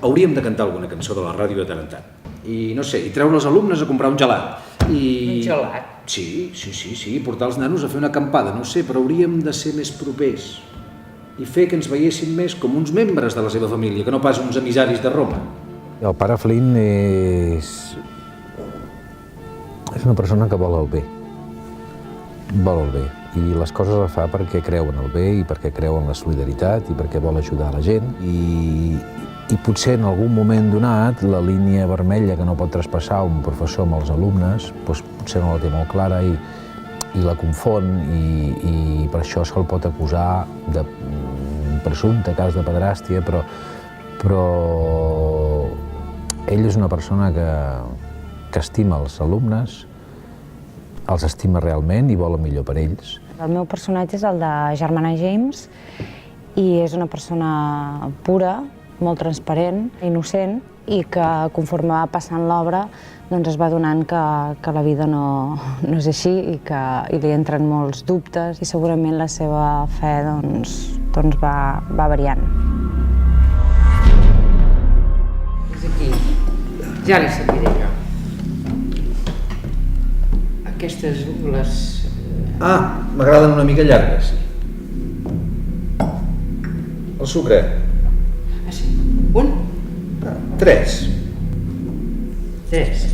Hauríem de cantar alguna cançó de la ràdio de tant en tant. I no sé, i treure els alumnes a comprar un gelat. Un gelat? Sí, portar els nanos a fer una acampada, no sé, però hauríem de ser més propers. I fer que ens veiessin més com uns membres de la seva família, que no pas uns emissaris de Roma. El pare Flynn és una persona que vol el bé. Vol el bé. I les coses les fa perquè creu en el bé i perquè creu en la solidaritat i perquè vol ajudar la gent. I potser en algun moment donat la línia vermella que no pot traspassar un professor amb els alumnes doncs potser no la té molt clara i la confon i per això se'l pot acusar de presumpte cas de pederàstia, però ell és una persona que estima els alumnes, els estima realment i vol el millor per ells. El meu personatge és el de Germana James i és una persona pura, molt transparent, innocent, i que conforme va passant l'obra doncs es va adonant que la vida no és així i li entren molts dubtes i segurament la seva fe doncs va variant. És aquí. Ja li sabia jo. Aquestes ungles... Ah, m'agraden una mica llargues. El sucre. Ah, sí. Un? 3. 3.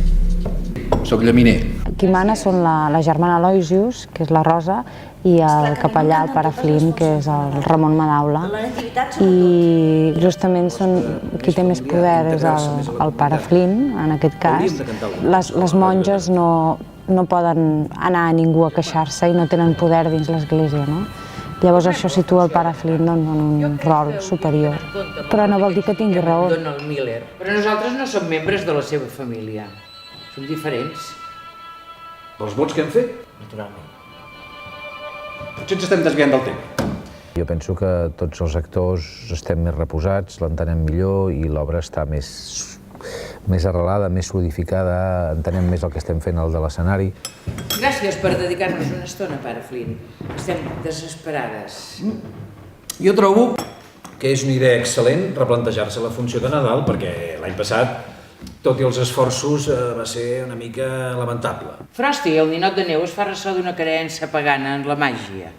Soc llaminer. Qui mana són la germana Aloysius, que és la Rosa, i el capellà, el pare Flynn, que és el Ramon Madaula. I justament qui té més poder és el pare Flynn, en aquest cas. Les monges no poden anar a ningú a queixar-se i no tenen poder dins l'església, no? Llavors això situa el pare Flynn en un rol superior. Però no vol dir que tingui raó. Donald Miller. Però nosaltres no som membres de la seva família. Som diferents. Els vots que hem fet? Naturalment. Potser ens estem desviant del tema. Jo penso que tots els actors estem més reposats, l'entenem millor i l'obra està més arrelada, més solidificada, entenem més el que estem fent al de l'escenari. Gràcies per dedicar-nos una estona, pare Flynn. Estem desesperades. Jo trobo que és una idea excel·lent replantejar-se la funció de Nadal perquè l'any passat, tot i els esforços, va ser una mica lamentable. Frosty, el ninot de neu, es fa ressò d'una creença pagana en la màgia.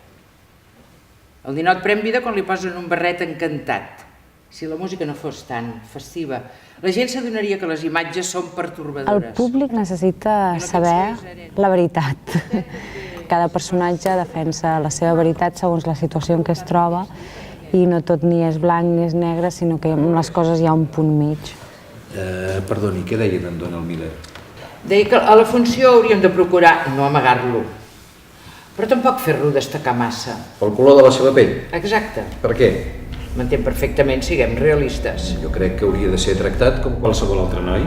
El ninot pren vida quan li posen un barret encantat. Si la música no fos tan festiva, la gent s'adonaria que les imatges són pertorbadores. El públic necessita saber la veritat. Cada personatge defensa la seva veritat segons la situació en què es troba i no tot ni és blanc ni és negre, sinó que amb les coses hi ha un punt mig. Perdoni, què deia d'en Donald Miller? Deia que a la funció hauríem de procurar no amagar-lo, però tampoc fer-lo destacar massa. Pel color de la seva pell? Exacte. Per què? M'entén perfectament, siguem realistes. Jo crec que hauria de ser tractat com qualsevol altre noi.